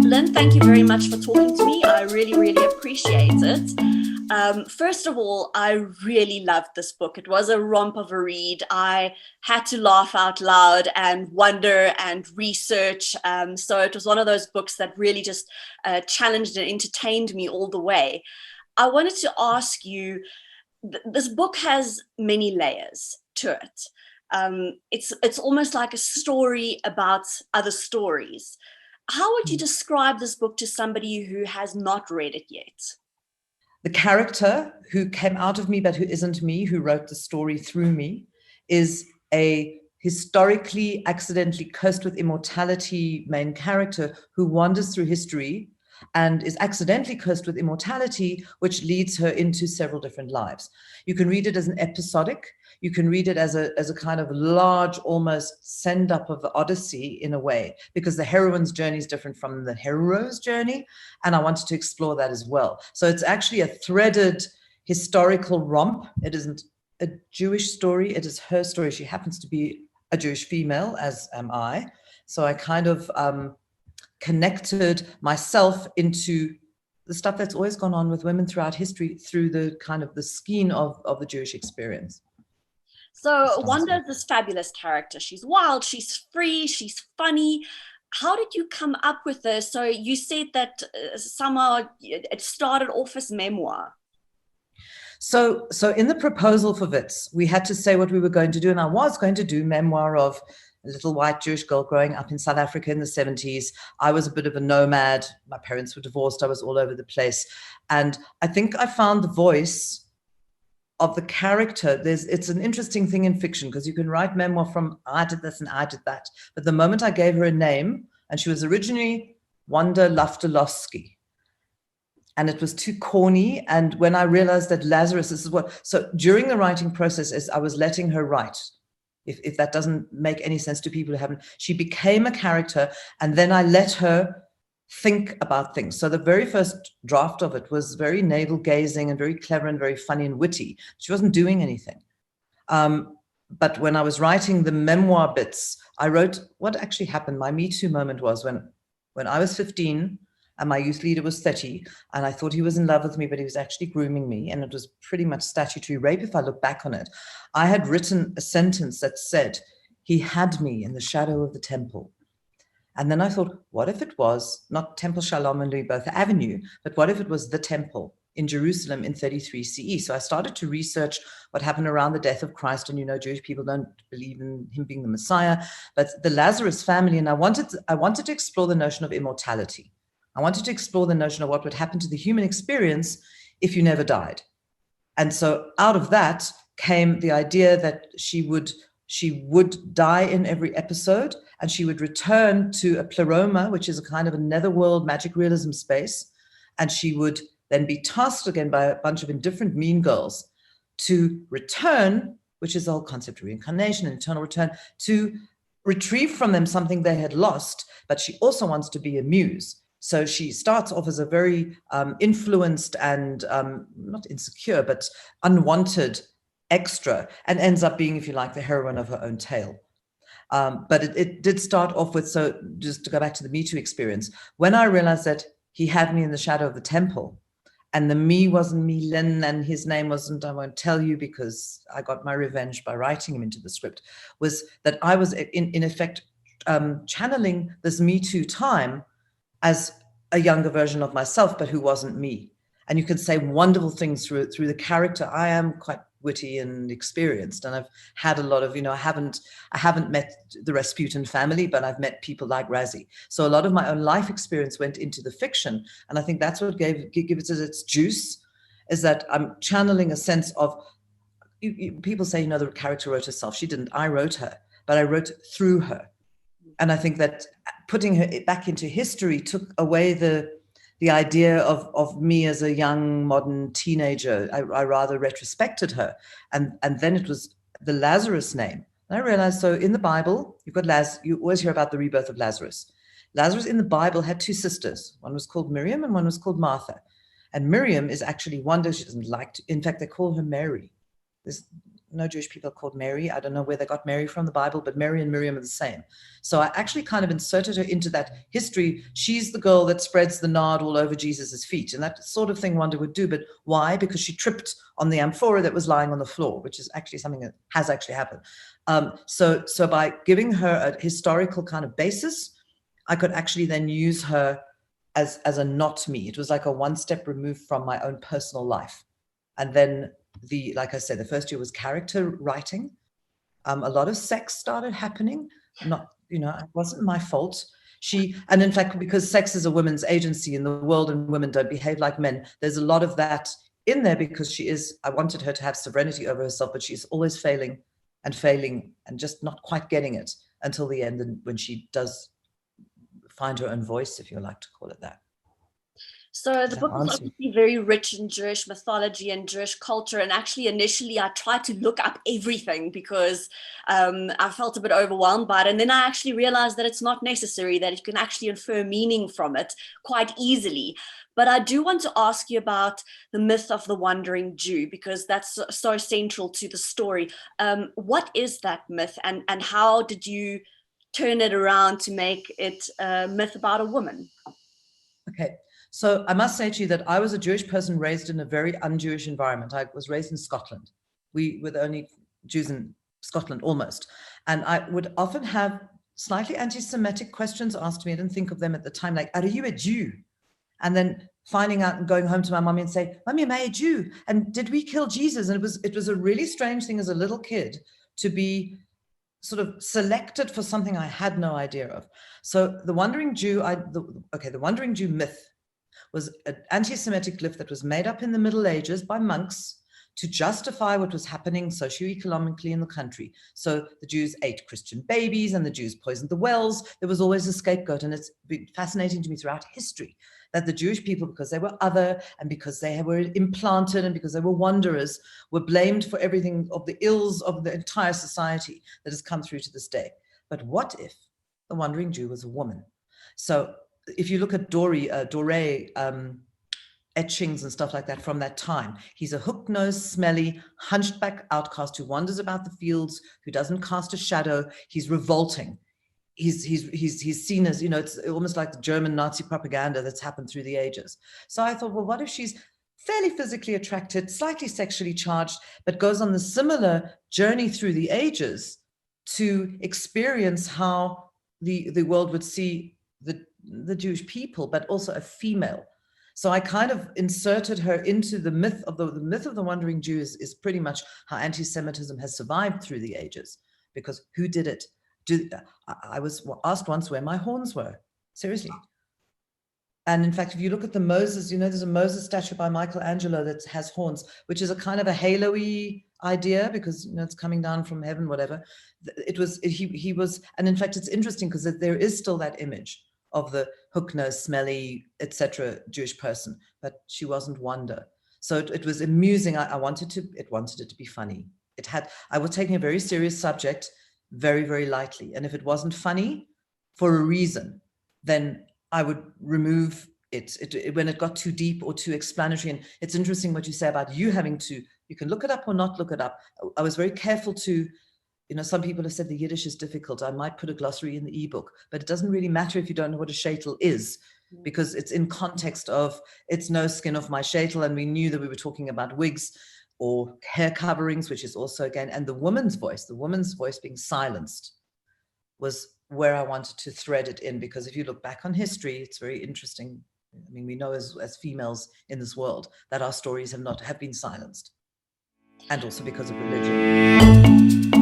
Lynn, thank you very much for talking to me. I really, really appreciate it. First of all, I really loved this book. It was a romp of a read. I had to laugh out loud and wonder and research. So it was one of those books that really just challenged and entertained me all the way. I wanted to ask you, this book has many layers to it. It's almost like a story about other stories. How would you describe this book to somebody who has not read it yet? The character who came out of me, but who isn't me, who wrote the story through me, is a historically accidentally cursed with immortality main character who wanders through history and is accidentally cursed with immortality, which leads her into several different lives. You can read it as an episodic. You can read it as a kind of large, almost send up of the Odyssey in a way, because the heroine's journey is different from the hero's journey. And I wanted to explore that as well. So it's actually a threaded historical romp. It isn't a Jewish story. It is her story. She happens to be a Jewish female, as am I. So I kind of connected myself into the stuff that's always gone on with women throughout history through the kind of the skein of the Jewish experience. So Wanda is this fabulous character. She's wild, she's free, she's funny. How did you come up with this? So you said that somehow it started off as memoir. So in the proposal for Wits, we had to say what we were going to do. And I was going to do memoir of a little white Jewish girl growing up in South Africa in the 70s. I was a bit of a nomad. My parents were divorced. I was all over the place. And I think I found the voice of the character. It's an interesting thing in fiction because you can write memoir from I did this and I did that. But the moment I gave her a name, and she was originally Wanda Laftalowski, and it was too corny. And when I realized that Lazarus, this is what, so during the writing process, as I was letting her write, if that doesn't make any sense to people who haven't, she became a character, and then I let her think about things. So the very first draft of it was very navel gazing and very clever and very funny and witty. She wasn't doing anything. But when I was writing the memoir bits, I wrote what actually happened. My Me Too moment was when I was 15 and my youth leader was 30, and I thought he was in love with me, but he was actually grooming me, and it was pretty much statutory rape if I look back on it. I had written a sentence that said, "He had me in the shadow of the temple." And then I thought, what if it was not Temple Shalom and Louis Botha Avenue, but what if it was the temple in Jerusalem in 33 CE? So I started to research what happened around the death of Christ. And, Jewish people don't believe in him being the Messiah, but the Lazarus family. And I wanted to explore the notion of immortality. I wanted to explore the notion of what would happen to the human experience if you never died. And so out of that came the idea that she would die in every episode, and she would return to a pleroma, which is a kind of a netherworld magic realism space. And she would then be tasked again by a bunch of indifferent mean girls to return, which is the whole concept of reincarnation and eternal return, to retrieve from them something they had lost. But she also wants to be a muse. So she starts off as a very influenced and not insecure, but unwanted extra, and ends up being, if you like, the heroine of her own tale. But it did start off with, so just to go back to the Me Too experience, when I realized that he had me in the shadow of the temple, and the me wasn't me, Lynn, and his name wasn't, I won't tell you because I got my revenge by writing him into the script, was that I was in effect channeling this Me Too time as a younger version of myself, but who wasn't me. And you could say wonderful things through the character. I am quite witty and experienced, and I've had a lot of, I haven't met the Rasputin family, but I've met people like Razzie. So a lot of my own life experience went into the fiction, and I think that's what gives it its juice, is that I'm channeling a sense of, people say, the character wrote herself. She didn't. I wrote her, but I wrote through her. And I think that putting her back into history took away the idea of me as a young modern teenager. I rather retrospected her. And then it was the Lazarus name. And I realized, so in the Bible, you've got you always hear about the rebirth of Lazarus. Lazarus in the Bible had two sisters. One was called Miriam and one was called Martha. And Miriam is actually Wanda. She doesn't like to, in fact, they call her Mary. there's no Jewish people called Mary. I don't know where they got Mary from the Bible, but Mary and Miriam are the same. So I actually kind of inserted her into that history. She's the girl that spreads the nard all over Jesus's feet. And that sort of thing Wanda would do. But why? Because she tripped on the amphora that was lying on the floor, which is actually something that has actually happened. So by giving her a historical kind of basis, I could actually then use her as a not me. It was like a one step removed from my own personal life. And then like I said, the first year was character writing. A lot of sex started happening. Not, it wasn't my fault. And in fact, because sex is a woman's agency in the world and women don't behave like men, there's a lot of that in there because I wanted her to have sovereignty over herself, but she's always failing and just not quite getting it until the end, and when she does find her own voice, if you like to call it that. So the book is obviously very rich in Jewish mythology and Jewish culture. And actually, initially, I tried to look up everything because I felt a bit overwhelmed by it. And then I actually realized that it's not necessary, that you can actually infer meaning from it quite easily. But I do want to ask you about the myth of the wandering Jew, because that's so central to the story. What is that myth, and how did you turn it around to make it a myth about a woman? Okay. So I must say to you that I was a Jewish person raised in a very un-Jewish environment. I was raised in Scotland. We were the only Jews in Scotland, almost. And I would often have slightly anti-Semitic questions asked me. I didn't think of them at the time, like, are you a Jew? And then finding out and going home to my mommy and say, Mommy, am I a Jew? And did we kill Jesus? And it was a really strange thing as a little kid to be sort of selected for something I had no idea of. So the Wandering Jew, the Wandering Jew myth was an anti-Semitic glyph that was made up in the Middle Ages by monks to justify what was happening socioeconomically in the country. So the Jews ate Christian babies and the Jews poisoned the wells. There was always a scapegoat. And it's been fascinating to me throughout history that the Jewish people, because they were other and because they were implanted and because they were wanderers, were blamed for everything of the ills of the entire society that has come through to this day. But what if the Wandering Jew was a woman? So if you look at Doré etchings and stuff like that from that time, he's a hook-nosed, smelly, hunchback outcast who wanders about the fields, who doesn't cast a shadow. He's revolting. He's seen as, it's almost like the German Nazi propaganda that's happened through the ages. So I thought, well, what if she's fairly physically attracted, slightly sexually charged, but goes on the similar journey through the ages to experience how the world would see the Jewish people, but also a female. So I kind of inserted her into the myth of the myth of the Wandering Jew is pretty much how anti-Semitism has survived through the ages, because who did it? I was asked once where my horns were, seriously. And in fact, if you look at the Moses, there's a Moses statue by Michelangelo that has horns, which is a kind of a halo-y idea because, it's coming down from heaven, whatever. He was, and in fact, it's interesting because there is still that image of the hook-nosed, smelly, etc. Jewish person, but she wasn't Wanda. So it was amusing. I wanted it to be funny. I was taking a very serious subject very, very lightly. And if it wasn't funny for a reason, then I would remove it when it got too deep or too explanatory. And it's interesting what you say about you can look it up or not look it up. I was very careful to, some people have said the Yiddish is difficult. I might put a glossary in the ebook, but it doesn't really matter if you don't know what a shaitel is, because it's in context of it's no skin off my shaitel. And we knew that we were talking about wigs or hair coverings, which is also, again, and the woman's voice being silenced was where I wanted to thread it in, because if you look back on history, it's very interesting. I mean, we know as females in this world that our stories have been silenced, and also because of religion.